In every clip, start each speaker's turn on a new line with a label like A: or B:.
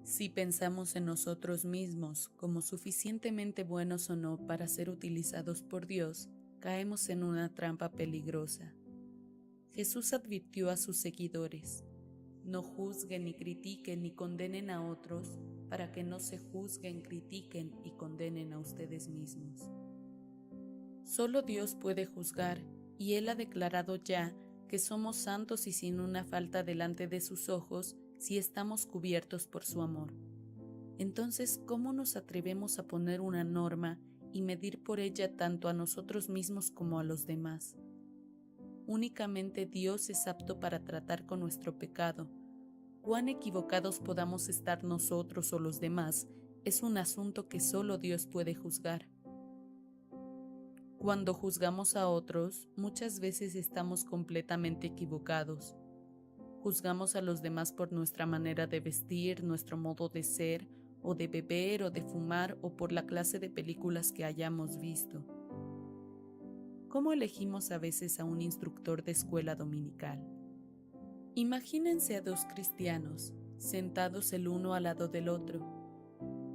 A: Si pensamos en nosotros mismos como suficientemente buenos o no para ser utilizados por Dios, caemos en una trampa peligrosa. Jesús advirtió a sus seguidores: no juzguen ni critiquen ni condenen a otros, para que no se juzguen, critiquen y condenen a ustedes mismos. Solo Dios puede juzgar, y Él ha declarado ya que somos santos y sin una falta delante de sus ojos si estamos cubiertos por su amor. Entonces, ¿cómo nos atrevemos a poner una norma y medir por ella tanto a nosotros mismos como a los demás? Únicamente Dios es apto para tratar con nuestro pecado. Cuán equivocados podamos estar nosotros o los demás es un asunto que solo Dios puede juzgar. Cuando juzgamos a otros, muchas veces estamos completamente equivocados. Juzgamos a los demás por nuestra manera de vestir, nuestro modo de ser, o de beber o de fumar, o por la clase de películas que hayamos visto. ¿Cómo elegimos a veces a un instructor de escuela dominical? Imagínense a dos cristianos, sentados el uno al lado del otro.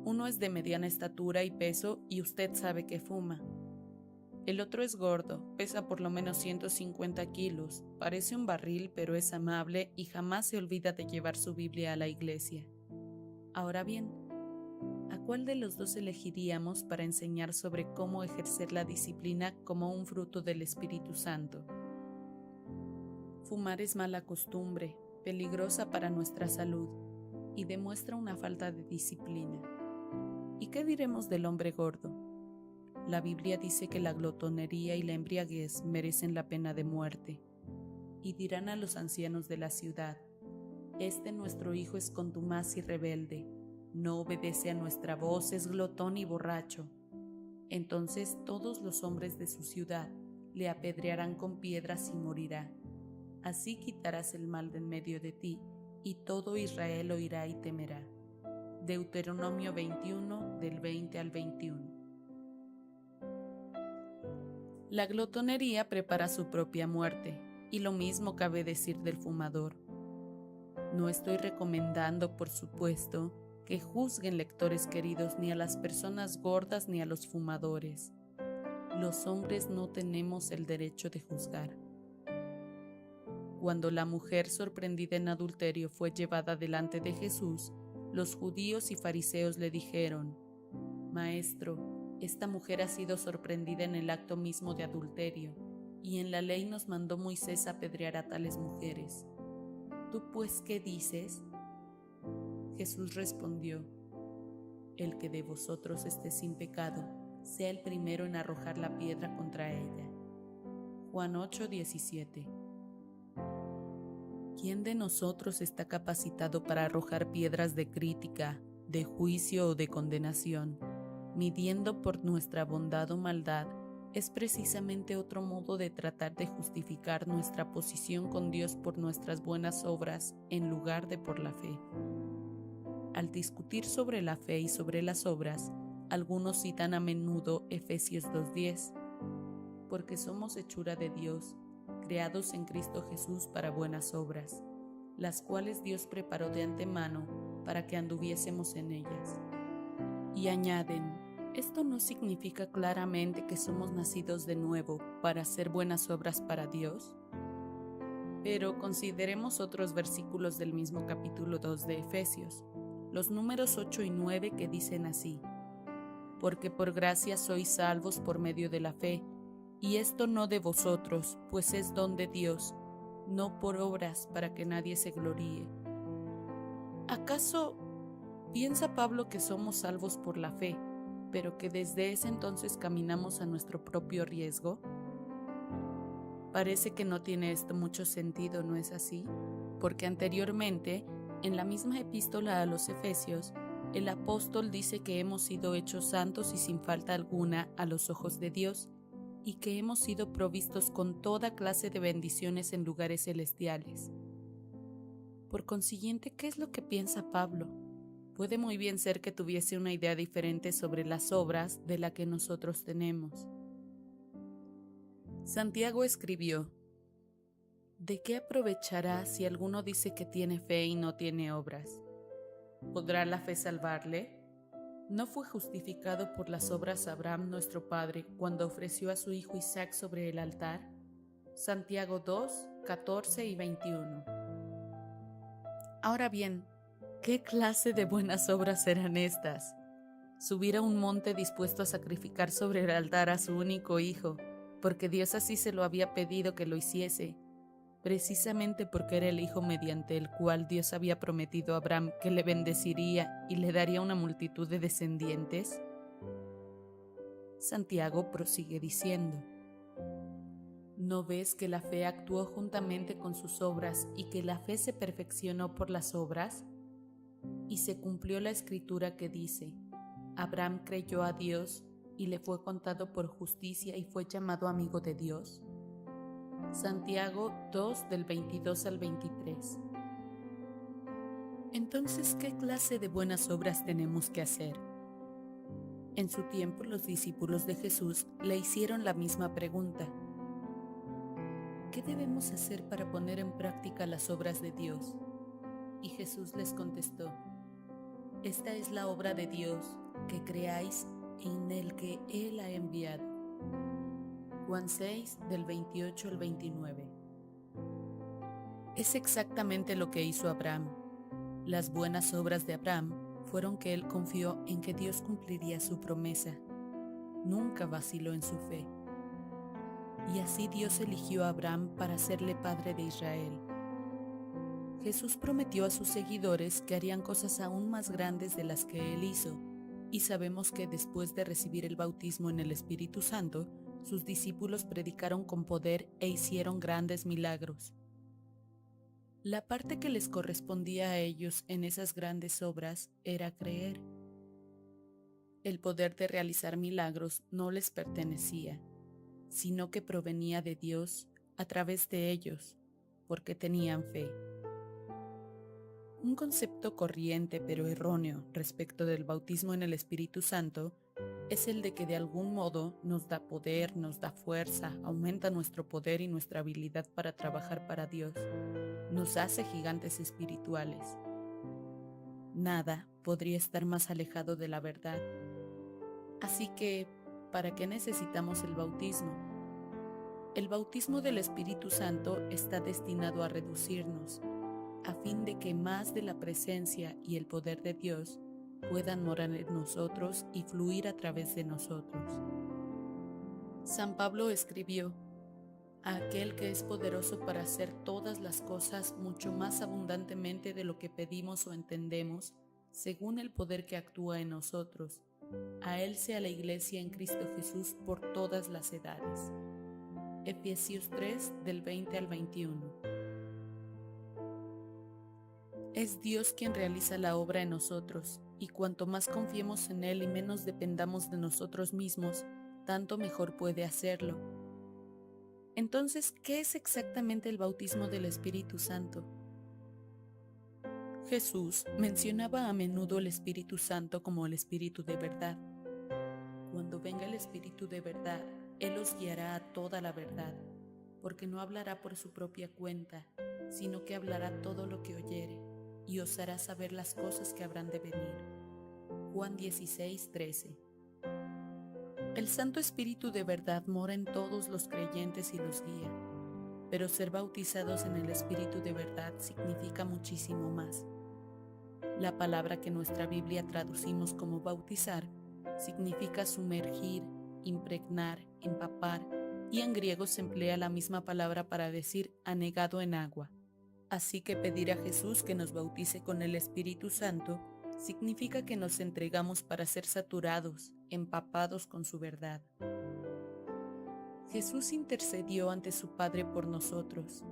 A: Uno es de mediana estatura y peso y usted sabe que fuma. El otro es gordo, pesa por lo menos 150 kilos, parece un barril pero es amable y jamás se olvida de llevar su Biblia a la iglesia. Ahora bien, ¿a cuál de los dos elegiríamos para enseñar sobre cómo ejercer la disciplina como un fruto del Espíritu Santo? Fumar es mala costumbre, peligrosa para nuestra salud y demuestra una falta de disciplina. ¿Y qué diremos del hombre gordo? La Biblia dice que la glotonería y la embriaguez merecen la pena de muerte. Y dirán a los ancianos de la ciudad: este nuestro hijo es contumaz y rebelde, no obedece a nuestra voz, es glotón y borracho. Entonces todos los hombres de su ciudad le apedrearán con piedras y morirá. Así quitarás el mal de en medio de ti, y todo Israel oirá y temerá. Deuteronomio 21, del 20 al 21. La glotonería prepara su propia muerte, y lo mismo cabe decir del fumador. No estoy recomendando, por supuesto, que juzguen, lectores queridos, ni a las personas gordas ni a los fumadores. Los hombres no tenemos el derecho de juzgar. Cuando la mujer sorprendida en adulterio fue llevada delante de Jesús, los judíos y fariseos le dijeron: Maestro, esta mujer ha sido sorprendida en el acto mismo de adulterio, y en la ley nos mandó Moisés apedrear a tales mujeres. ¿Tú pues qué dices? Jesús respondió: el que de vosotros esté sin pecado, sea el primero en arrojar la piedra contra ella. Juan 8:17. ¿Quién de nosotros está capacitado para arrojar piedras de crítica, de juicio o de condenación? Midiendo por nuestra bondad o maldad, es precisamente otro modo de tratar de justificar nuestra posición con Dios por nuestras buenas obras en lugar de por la fe. Al discutir sobre la fe y sobre las obras, algunos citan a menudo Efesios 2:10, porque somos hechura de Dios, creados en Cristo Jesús para buenas obras, las cuales Dios preparó de antemano para que anduviésemos en ellas. Y añaden: esto no significa claramente que somos nacidos de nuevo para hacer buenas obras para Dios. Pero consideremos otros versículos del mismo capítulo 2 de Efesios, los números 8 y 9, que dicen así: porque por gracia sois salvos por medio de la fe, y esto no de vosotros, pues es don de Dios, no por obras, para que nadie se gloríe. ¿Acaso piensa Pablo que somos salvos por la fe, pero que desde ese entonces caminamos a nuestro propio riesgo? Parece que no tiene esto mucho sentido, ¿no es así? Porque anteriormente, en la misma epístola a los Efesios, el apóstol dice que hemos sido hechos santos y sin falta alguna a los ojos de Dios, y que hemos sido provistos con toda clase de bendiciones en lugares celestiales. Por consiguiente, ¿qué es lo que piensa Pablo? Puede muy bien ser que tuviese una idea diferente sobre las obras de la que nosotros tenemos. Santiago escribió: ¿de qué aprovechará si alguno dice que tiene fe y no tiene obras? ¿Podrá la fe salvarle? ¿No fue justificado por las obras Abraham nuestro padre cuando ofreció a su hijo Isaac sobre el altar? Santiago 2, 14 y 21. Ahora bien, ¿qué clase de buenas obras eran estas? Subir a un monte dispuesto a sacrificar sobre el altar a su único hijo, porque Dios así se lo había pedido que lo hiciese, precisamente porque era el hijo mediante el cual Dios había prometido a Abraham que le bendeciría y le daría una multitud de descendientes. Santiago prosigue diciendo: ¿No ves que la fe actuó juntamente con sus obras y que la fe se perfeccionó por las obras? Y se cumplió la escritura que dice: Abraham creyó a Dios y le fue contado por justicia y fue llamado amigo de Dios. Santiago 2 del 22 al 23. Entonces, ¿qué clase de buenas obras tenemos que hacer? En su tiempo, los discípulos de Jesús le hicieron la misma pregunta: ¿qué debemos hacer para poner en práctica las obras de Dios? Y Jesús les contestó: esta es la obra de Dios, que creáis en el que Él ha enviado. Juan 6, del 28 al 29. Es exactamente lo que hizo Abraham. Las buenas obras de Abraham fueron que él confió en que Dios cumpliría su promesa. Nunca vaciló en su fe. Y así Dios eligió a Abraham para hacerle padre de Israel. Jesús prometió a sus seguidores que harían cosas aún más grandes de las que él hizo, y sabemos que después de recibir el bautismo en el Espíritu Santo, sus discípulos predicaron con poder e hicieron grandes milagros. La parte que les correspondía a ellos en esas grandes obras era creer. El poder de realizar milagros no les pertenecía, sino que provenía de Dios a través de ellos, porque tenían fe. Un concepto corriente pero erróneo respecto del bautismo en el Espíritu Santo es el de que de algún modo nos da poder, nos da fuerza, aumenta nuestro poder y nuestra habilidad para trabajar para Dios, nos hace gigantes espirituales. Nada podría estar más alejado de la verdad. Así que, ¿para qué necesitamos el bautismo? El bautismo del Espíritu Santo está destinado a reducirnos, a fin de que más de la presencia y el poder de Dios puedan morar en nosotros y fluir a través de nosotros. San Pablo escribió: a aquel que es poderoso para hacer todas las cosas mucho más abundantemente de lo que pedimos o entendemos, según el poder que actúa en nosotros. A él sea la Iglesia en Cristo Jesús por todas las edades. Efesios 3, del 20 al 21. Es Dios quien realiza la obra en nosotros, y cuanto más confiemos en Él y menos dependamos de nosotros mismos, tanto mejor puede hacerlo. Entonces, ¿qué es exactamente el bautismo del Espíritu Santo? Jesús mencionaba a menudo el Espíritu Santo como el Espíritu de verdad. Cuando venga el Espíritu de verdad, Él os guiará a toda la verdad, porque no hablará por su propia cuenta, sino que hablará todo lo que oyere, y os hará saber las cosas que habrán de venir. Juan 16, 13. El Santo Espíritu de verdad mora en todos los creyentes y los guía, pero ser bautizados en el Espíritu de verdad significa muchísimo más. La palabra que nuestra Biblia traducimos como bautizar significa sumergir, impregnar, empapar, y en griego se emplea la misma palabra para decir anegado en agua. Así que pedir a Jesús que nos bautice con el Espíritu Santo significa que nos entregamos para ser saturados, empapados con su verdad. Jesús intercedió ante su Padre por nosotros.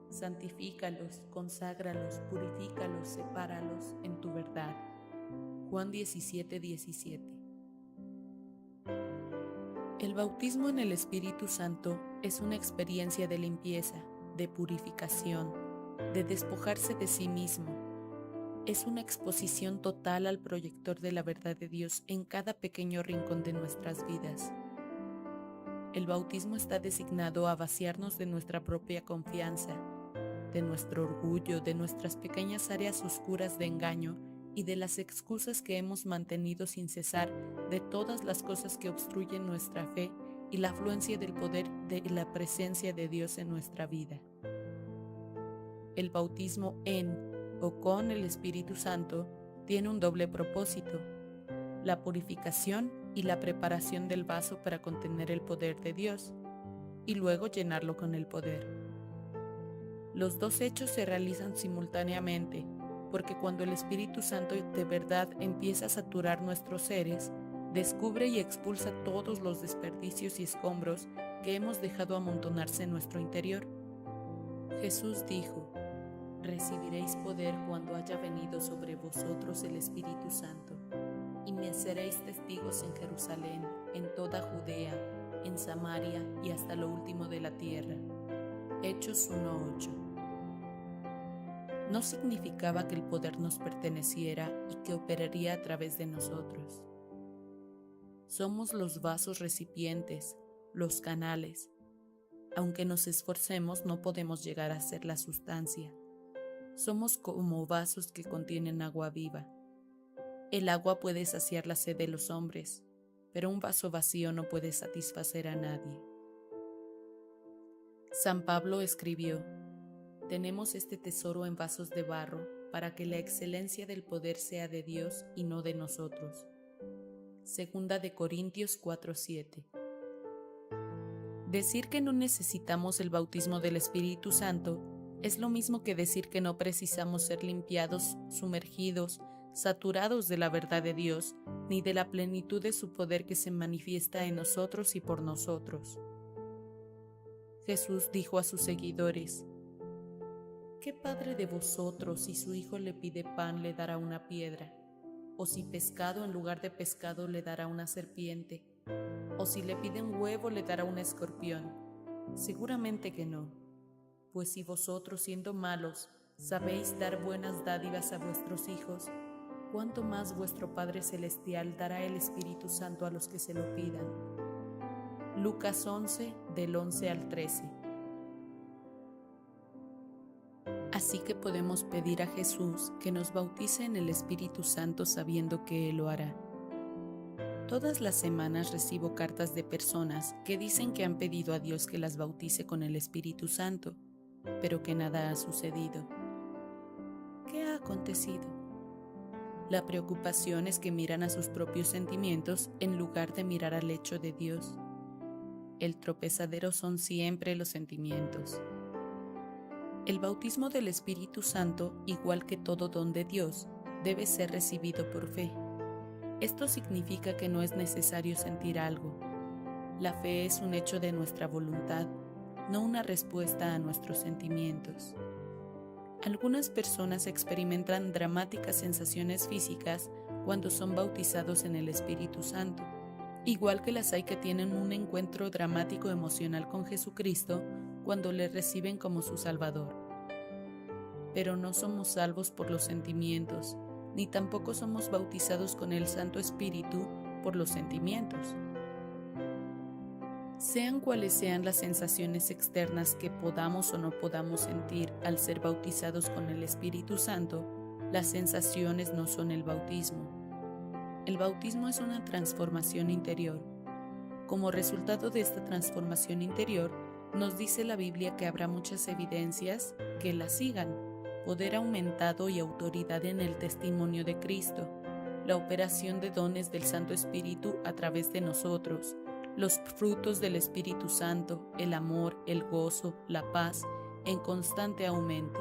A: Santifícalos, conságralos, purifícalos, sepáralos en tu verdad. Juan 17, 17. El bautismo en el Espíritu Santo es una experiencia de limpieza, de purificación, de despojarse de sí mismo. Es una exposición total al proyector de la verdad de Dios en cada pequeño rincón de nuestras vidas. El bautismo está designado a vaciarnos de nuestra propia confianza, de nuestro orgullo, de nuestras pequeñas áreas oscuras de engaño y de las excusas que hemos mantenido sin cesar, de todas las cosas que obstruyen nuestra fe y la afluencia del poder de la presencia de Dios en nuestra vida. El bautismo en o con el Espíritu Santo tiene un doble propósito: la purificación y la preparación del vaso para contener el poder de Dios, y luego llenarlo con el poder. Los dos hechos se realizan simultáneamente, porque cuando el Espíritu Santo de verdad empieza a saturar nuestros seres, descubre y expulsa todos los desperdicios y escombros que hemos dejado amontonarse en nuestro interior. Jesús dijo: «Recibiréis poder cuando haya venido sobre vosotros el Espíritu Santo, y me seréis testigos en Jerusalén, en toda Judea, en Samaria y hasta lo último de la tierra». Hechos 1:8. No significaba que el poder nos perteneciera y que operaría a través de nosotros. Somos los vasos recipientes, los canales. Aunque nos esforcemos, no podemos llegar a ser la sustancia. Somos como vasos que contienen agua viva. El agua puede saciar la sed de los hombres, pero un vaso vacío no puede satisfacer a nadie. San Pablo escribió: «Tenemos este tesoro en vasos de barro para que la excelencia del poder sea de Dios y no de nosotros». Segunda de Corintios 4:7. Decir que no necesitamos el bautismo del Espíritu Santo es lo mismo que decir que no precisamos ser limpiados, sumergidos, saturados de la verdad de Dios, ni de la plenitud de su poder que se manifiesta en nosotros y por nosotros. Jesús dijo a sus seguidores: «¿Qué padre de vosotros, si su hijo le pide pan, le dará una piedra? ¿O si pescado en lugar de pescado le dará una serpiente? ¿O si le pide un huevo le dará un escorpión? Seguramente que no. Pues si vosotros, siendo malos, sabéis dar buenas dádivas a vuestros hijos, ¿cuánto más vuestro Padre Celestial dará el Espíritu Santo a los que se lo pidan?» Lucas 11, del 11 al 13. Así que podemos pedir a Jesús que nos bautice en el Espíritu Santo sabiendo que Él lo hará. Todas las semanas recibo cartas de personas que dicen que han pedido a Dios que las bautice con el Espíritu Santo, pero que nada ha sucedido. ¿Qué ha acontecido? La preocupación es que miran a sus propios sentimientos en lugar de mirar al hecho de Dios. El tropezadero son siempre los sentimientos. El bautismo del Espíritu Santo, igual que todo don de Dios, debe ser recibido por fe. Esto significa que no es necesario sentir algo. La fe es un hecho de nuestra voluntad, no una respuesta a nuestros sentimientos. Algunas personas experimentan dramáticas sensaciones físicas cuando son bautizados en el Espíritu Santo, igual que las hay que tienen un encuentro dramático emocional con Jesucristo cuando le reciben como su Salvador. Pero no somos salvos por los sentimientos, ni tampoco somos bautizados con el Santo Espíritu por los sentimientos. Sean cuales sean las sensaciones externas que podamos o no podamos sentir al ser bautizados con el Espíritu Santo, las sensaciones no son el bautismo. El bautismo es una transformación interior. Como resultado de esta transformación interior, nos dice la Biblia que habrá muchas evidencias que la sigan: poder aumentado y autoridad en el testimonio de Cristo, la operación de dones del Santo Espíritu a través de nosotros, los frutos del Espíritu Santo, el amor, el gozo, la paz, en constante aumento.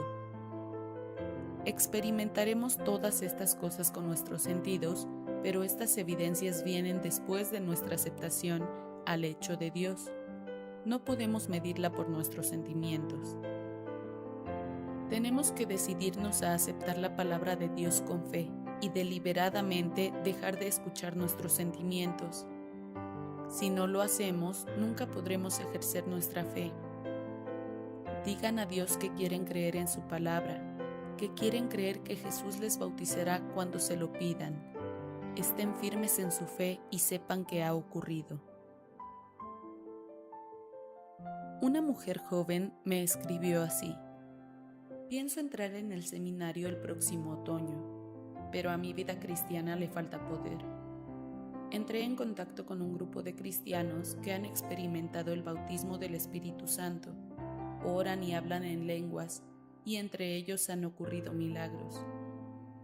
A: Experimentaremos todas estas cosas con nuestros sentidos, pero estas evidencias vienen después de nuestra aceptación al hecho de Dios. No podemos medirla por nuestros sentimientos. Tenemos que decidirnos a aceptar la palabra de Dios con fe y deliberadamente dejar de escuchar nuestros sentimientos. Si no lo hacemos, nunca podremos ejercer nuestra fe. Digan a Dios que quieren creer en su palabra, que quieren creer que Jesús les bautizará cuando se lo pidan. Estén firmes en su fe y sepan que ha ocurrido. Una mujer joven me escribió así: «Pienso entrar en el seminario el próximo otoño. pero a mi vida cristiana le falta poder. Entré en contacto con un grupo de cristianos que han experimentado el bautismo del Espíritu Santo, oran y hablan en lenguas, y entre ellos han ocurrido milagros.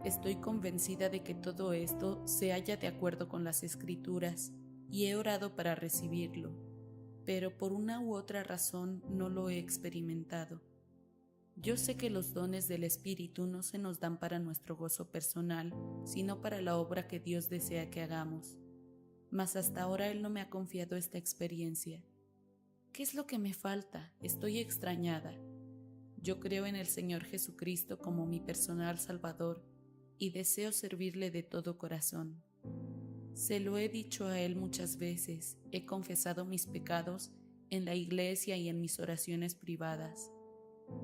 A: Estoy convencida de que todo esto se halla de acuerdo con las Escrituras y he orado para recibirlo, pero por una u otra razón no lo he experimentado. Yo sé que los dones del Espíritu no se nos dan para nuestro gozo personal, sino para la obra que Dios desea que hagamos. Mas hasta ahora Él no me ha confiado esta experiencia. ¿Qué es lo que me falta? Estoy extrañada. Yo creo en el Señor Jesucristo como mi personal Salvador y deseo servirle de todo corazón. Se lo he dicho a Él muchas veces, he confesado mis pecados en la iglesia y en mis oraciones privadas,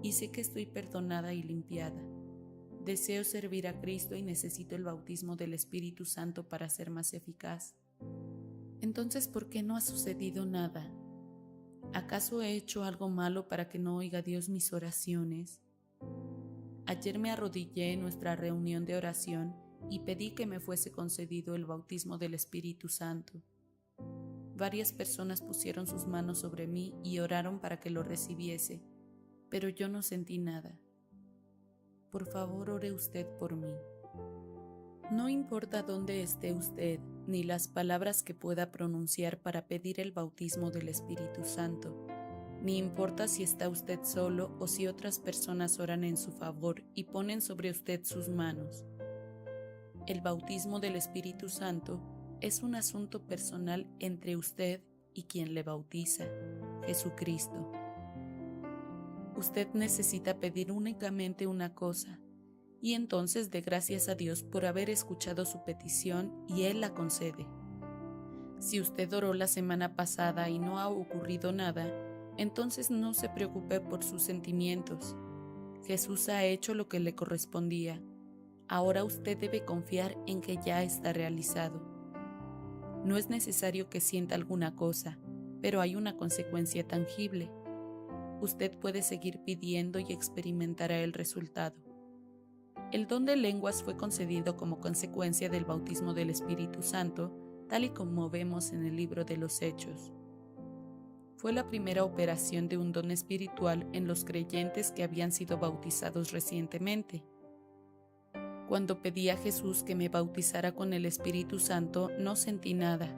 A: y sé que estoy perdonada y limpiada. Deseo servir a Cristo y necesito el bautismo del Espíritu Santo para ser más eficaz. Entonces, ¿por qué no ha sucedido nada? ¿Acaso he hecho algo malo para que no oiga Dios mis oraciones? Ayer me arrodillé en nuestra reunión de oración y pedí que me fuese concedido el bautismo del Espíritu Santo. Varias personas pusieron sus manos sobre mí y oraron para que lo recibiese, pero yo no sentí nada. Por favor, ore usted por mí. No importa dónde esté usted, ni las palabras que pueda pronunciar para pedir el bautismo del Espíritu Santo, ni importa si está usted solo o si otras personas oran en su favor y ponen sobre usted sus manos. El bautismo del Espíritu Santo es un asunto personal entre usted y quien le bautiza, Jesucristo. Usted necesita pedir únicamente una cosa, y entonces dé gracias a Dios por haber escuchado su petición y Él la concede. Si usted oró la semana pasada y no ha ocurrido nada, entonces no se preocupe por sus sentimientos. Jesús ha hecho lo que le correspondía. Ahora usted debe confiar en que ya está realizado. No es necesario que sienta alguna cosa, pero hay una consecuencia tangible. Usted puede seguir pidiendo y experimentará el resultado. El don de lenguas fue concedido como consecuencia del bautismo del Espíritu Santo, tal y como vemos en el libro de los Hechos. Fue la primera operación de un don espiritual en los creyentes que habían sido bautizados recientemente. Cuando pedí a Jesús que me bautizara con el Espíritu Santo, no sentí nada.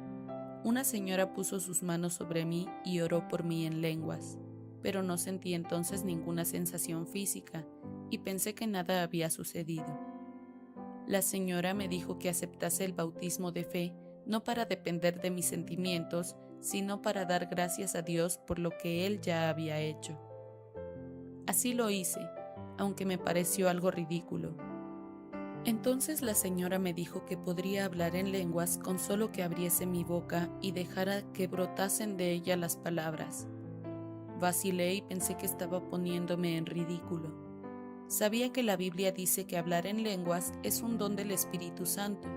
A: Una señora puso sus manos sobre mí y oró por mí en lenguas, pero no sentí entonces ninguna sensación física y pensé que nada había sucedido. La señora me dijo que aceptase el bautismo de fe, no para depender de mis sentimientos, sino para dar gracias a Dios por lo que Él ya había hecho. Así lo hice, aunque me pareció algo ridículo. Entonces la señora me dijo que podría hablar en lenguas con solo que abriese mi boca y dejara que brotasen de ella las palabras. Vacilé y pensé que estaba poniéndome en ridículo. Sabía que la Biblia dice que hablar en lenguas es un don del Espíritu Santo,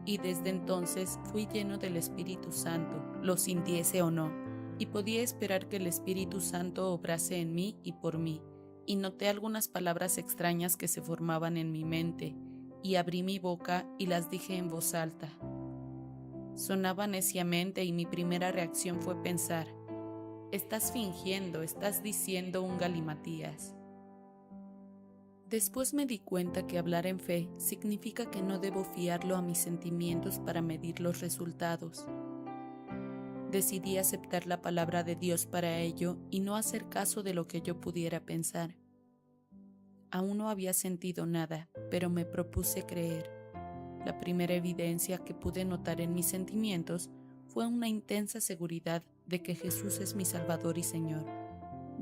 A: y desde entonces fui lleno del Espíritu Santo, lo sintiese o no, y podía esperar que el Espíritu Santo obrase en mí y por mí, y noté algunas palabras extrañas que se formaban en mi mente, y abrí mi boca y las dije en voz alta. Sonaba neciamente y mi primera reacción fue pensar, estás fingiendo, estás diciendo un galimatías. Después me di cuenta que hablar en fe significa que no debo fiarlo a mis sentimientos para medir los resultados. Decidí aceptar la palabra de Dios para ello y no hacer caso de lo que yo pudiera pensar. Aún no había sentido nada, pero me propuse creer. La primera evidencia que pude notar en mis sentimientos fue una intensa seguridad de que Jesús es mi Salvador y Señor.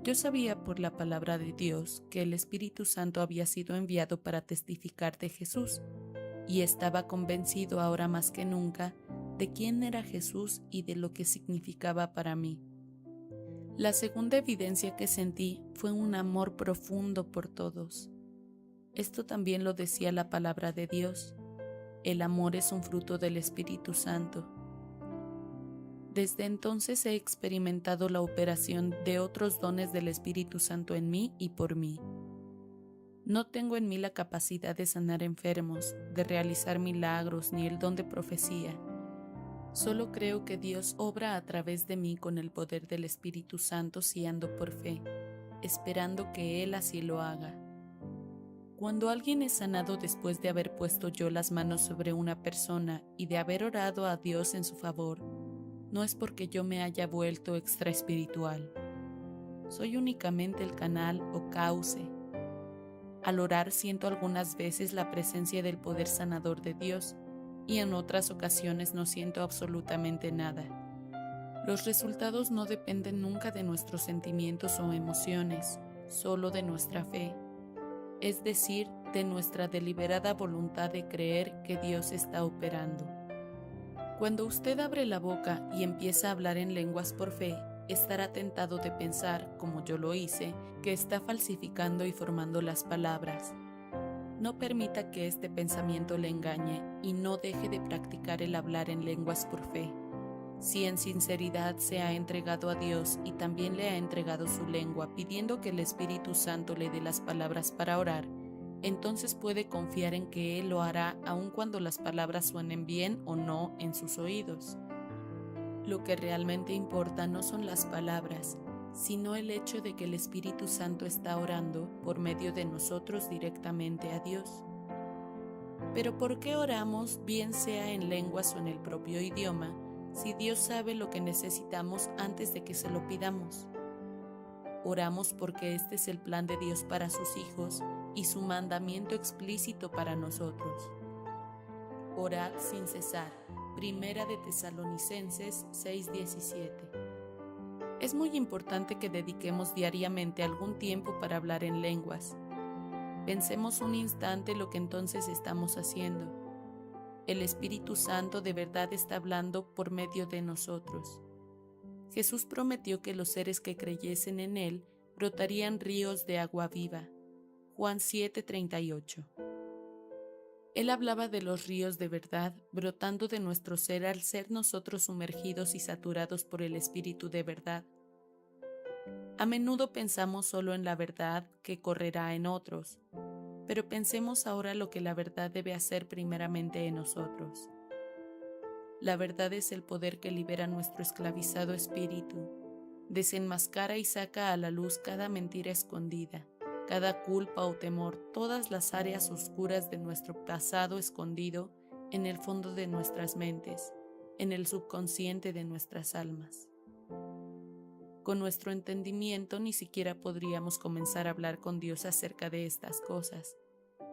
A: Yo sabía por la palabra de Dios que el Espíritu Santo había sido enviado para testificar de Jesús, y estaba convencido ahora más que nunca de quién era Jesús y de lo que significaba para mí. La segunda evidencia que sentí fue un amor profundo por todos. Esto también lo decía la palabra de Dios. El amor es un fruto del Espíritu Santo. Desde entonces he experimentado la operación de otros dones del Espíritu Santo en mí y por mí. No tengo en mí la capacidad de sanar enfermos, de realizar milagros, ni el don de profecía. Solo creo que Dios obra a través de mí con el poder del Espíritu Santo si ando por fe, esperando que Él así lo haga. Cuando alguien es sanado después de haber puesto yo las manos sobre una persona y de haber orado a Dios en su favor, no es porque yo me haya vuelto extra espiritual. Soy únicamente el canal o cauce. Al orar siento algunas veces la presencia del poder sanador de Dios y en otras ocasiones no siento absolutamente nada. Los resultados no dependen nunca de nuestros sentimientos o emociones, solo de nuestra fe, es decir, de nuestra deliberada voluntad de creer que Dios está operando. Cuando usted abre la boca y empieza a hablar en lenguas por fe, estará tentado de pensar, como yo lo hice, que está falsificando y formando las palabras. No permita que este pensamiento le engañe y no deje de practicar el hablar en lenguas por fe. Si en sinceridad se ha entregado a Dios y también le ha entregado su lengua pidiendo que el Espíritu Santo le dé las palabras para orar, entonces puede confiar en que Él lo hará aun cuando las palabras suenen bien o no en sus oídos. Lo que realmente importa no son las palabras, sino el hecho de que el Espíritu Santo está orando por medio de nosotros directamente a Dios. Pero ¿por qué oramos, bien sea en lenguas o en el propio idioma, si Dios sabe lo que necesitamos antes de que se lo pidamos? Oramos porque este es el plan de Dios para sus hijos y su mandamiento explícito para nosotros. Orad sin cesar. Primera de Tesalonicenses 6:17. Es muy importante que dediquemos diariamente algún tiempo para hablar en lenguas. Pensemos un instante lo que entonces estamos haciendo. El Espíritu Santo de verdad está hablando por medio de nosotros. Jesús prometió que los seres que creyesen en Él brotarían ríos de agua viva. Juan 7:38. Él hablaba de los ríos de verdad brotando de nuestro ser al ser nosotros sumergidos y saturados por el Espíritu de verdad. A menudo pensamos solo en la verdad que correrá en otros, pero pensemos ahora lo que la verdad debe hacer primeramente en nosotros. La verdad es el poder que libera nuestro esclavizado espíritu, desenmascara y saca a la luz cada mentira escondida, cada culpa o temor, todas las áreas oscuras de nuestro pasado escondido en el fondo de nuestras mentes, en el subconsciente de nuestras almas. Con nuestro entendimiento ni siquiera podríamos comenzar a hablar con Dios acerca de estas cosas,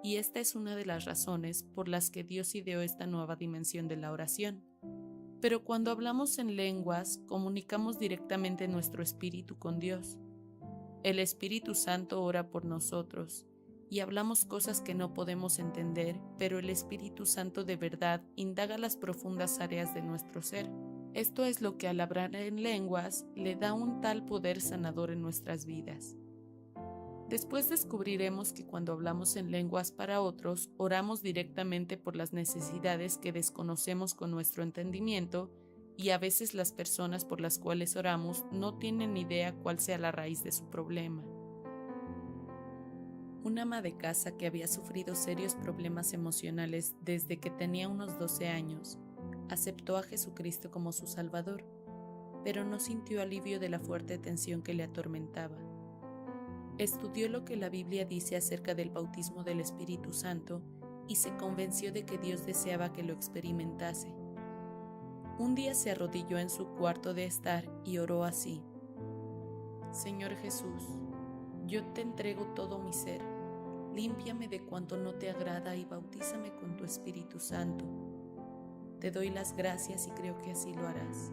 A: y esta es una de las razones por las que Dios ideó esta nueva dimensión de la oración. Pero cuando hablamos en lenguas, comunicamos directamente nuestro espíritu con Dios. El Espíritu Santo ora por nosotros y hablamos cosas que no podemos entender, pero el Espíritu Santo de verdad indaga las profundas áreas de nuestro ser. Esto es lo que al hablar en lenguas le da un tal poder sanador en nuestras vidas. Después descubriremos que cuando hablamos en lenguas para otros, oramos directamente por las necesidades que desconocemos con nuestro entendimiento, y a veces las personas por las cuales oramos no tienen idea cuál sea la raíz de su problema. Una ama de casa que había sufrido serios problemas emocionales desde que tenía unos 12 años, aceptó a Jesucristo como su Salvador, pero no sintió alivio de la fuerte tensión que le atormentaba. Estudió lo que la Biblia dice acerca del bautismo del Espíritu Santo y se convenció de que Dios deseaba que lo experimentase. Un día se arrodilló en su cuarto de estar y oró así: Señor Jesús, yo te entrego todo mi ser, límpiame de cuanto no te agrada y bautízame con tu Espíritu Santo. Te doy las gracias y creo que así lo harás.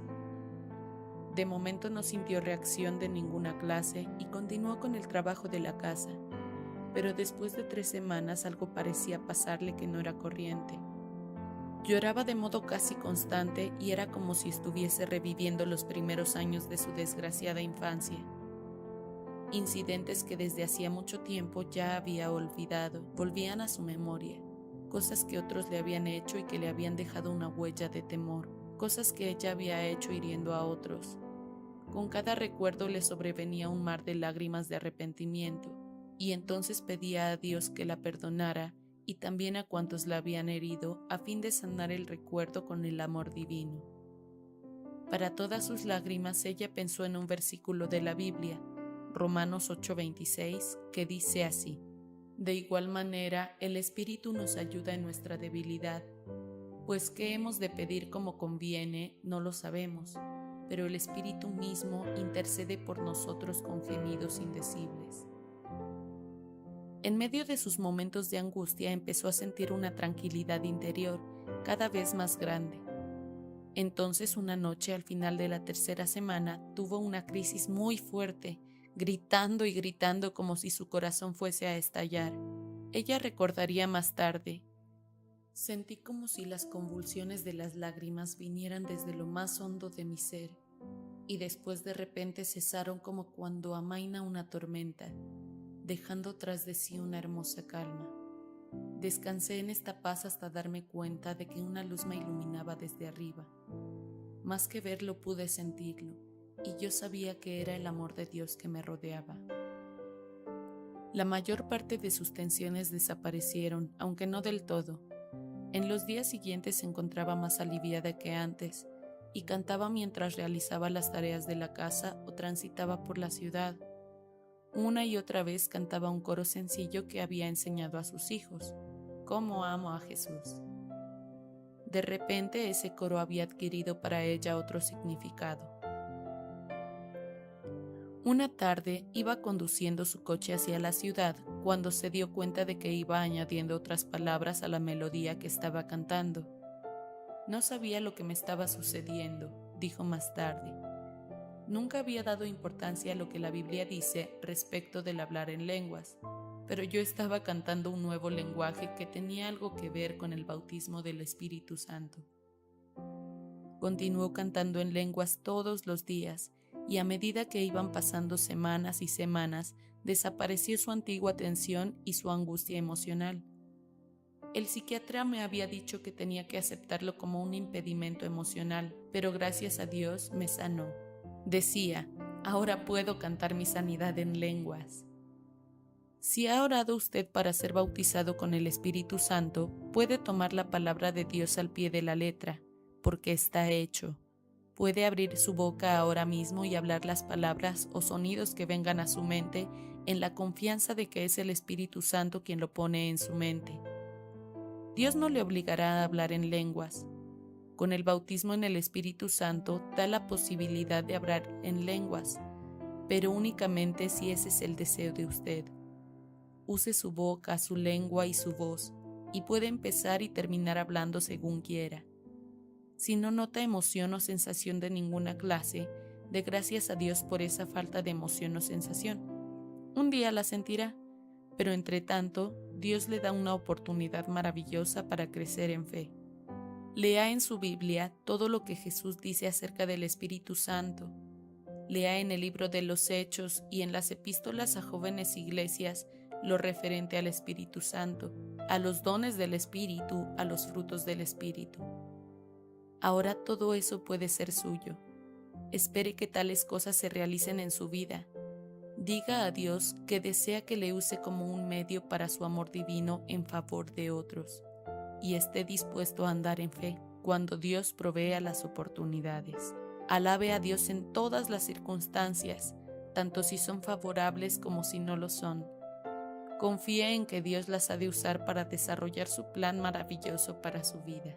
A: De momento no sintió reacción de ninguna clase y continuó con el trabajo de la casa, pero después de 3 semanas algo parecía pasarle que no era corriente. Lloraba de modo casi constante y era como si estuviese reviviendo los primeros años de su desgraciada infancia. Incidentes que desde hacía mucho tiempo ya había olvidado volvían a su memoria, cosas que otros le habían hecho y que le habían dejado una huella de temor, cosas que ella había hecho hiriendo a otros. Con cada recuerdo le sobrevenía un mar de lágrimas de arrepentimiento. y entonces pedía a Dios que la perdonara y también a cuantos la habían herido, a fin de sanar el recuerdo con el amor divino. Para todas sus lágrimas ella pensó en un versículo de la Biblia, Romanos 8:26, que dice así: de igual manera, el Espíritu nos ayuda en nuestra debilidad, pues qué hemos de pedir como conviene, no lo sabemos, pero el Espíritu mismo intercede por nosotros con gemidos indecibles. En medio de sus momentos de angustia empezó a sentir una tranquilidad interior cada vez más grande. Entonces, una noche, al final de la tercera semana, tuvo una crisis muy fuerte, gritando y gritando como si su corazón fuese a estallar. Ella recordaría más tarde: sentí como si las convulsiones de las lágrimas vinieran desde lo más hondo de mi ser, y después de repente cesaron como cuando amaina una tormenta, dejando tras de sí una hermosa calma. Descansé en esta paz hasta darme cuenta de que una luz me iluminaba desde arriba. Más que verlo, pude sentirlo, y yo sabía que era el amor de Dios que me rodeaba. La mayor parte de sus tensiones desaparecieron, aunque no del todo. En los días siguientes se encontraba más aliviada que antes, y cantaba mientras realizaba las tareas de la casa o transitaba por la ciudad. Una y otra vez cantaba un coro sencillo que había enseñado a sus hijos: «Cómo amo a Jesús». De repente ese coro había adquirido para ella otro significado. Una tarde iba conduciendo su coche hacia la ciudad cuando se dio cuenta de que iba añadiendo otras palabras a la melodía que estaba cantando. No sabía lo que me estaba sucediendo, dijo más tarde. Nunca había dado importancia a lo que la Biblia dice respecto del hablar en lenguas, pero yo estaba cantando un nuevo lenguaje que tenía algo que ver con el bautismo del Espíritu Santo. Continuó cantando en lenguas todos los días, y a medida que iban pasando semanas y semanas, desapareció su antigua tensión y su angustia emocional. El psiquiatra me había dicho que tenía que aceptarlo como un impedimento emocional, pero gracias a Dios me sanó. Decía: ahora puedo cantar mi sanidad en lenguas. Si ha orado usted para ser bautizado con el Espíritu Santo, puede tomar la palabra de Dios al pie de la letra, porque está hecho. Puede abrir su boca ahora mismo y hablar las palabras o sonidos que vengan a su mente en la confianza de que es el Espíritu Santo quien lo pone en su mente. Dios no le obligará a hablar en lenguas. Con el bautismo en el Espíritu Santo da la posibilidad de hablar en lenguas, pero únicamente si ese es el deseo de usted. Use su boca, su lengua y su voz, y puede empezar y terminar hablando según quiera. Si no nota emoción o sensación de ninguna clase, dé gracias a Dios por esa falta de emoción o sensación. Un día la sentirá, pero entre tanto, Dios le da una oportunidad maravillosa para crecer en fe. Lea en su Biblia todo lo que Jesús dice acerca del Espíritu Santo. Lea en el libro de los Hechos y en las epístolas a jóvenes iglesias lo referente al Espíritu Santo, a los dones del Espíritu, a los frutos del Espíritu. Ahora todo eso puede ser suyo. Espere que tales cosas se realicen en su vida. Diga a Dios que desea que le use como un medio para su amor divino en favor de otros, y esté dispuesto a andar en fe cuando Dios provea las oportunidades. Alabe a Dios en todas las circunstancias, tanto si son favorables como si no lo son. Confíe en que Dios las ha de usar para desarrollar su plan maravilloso para su vida.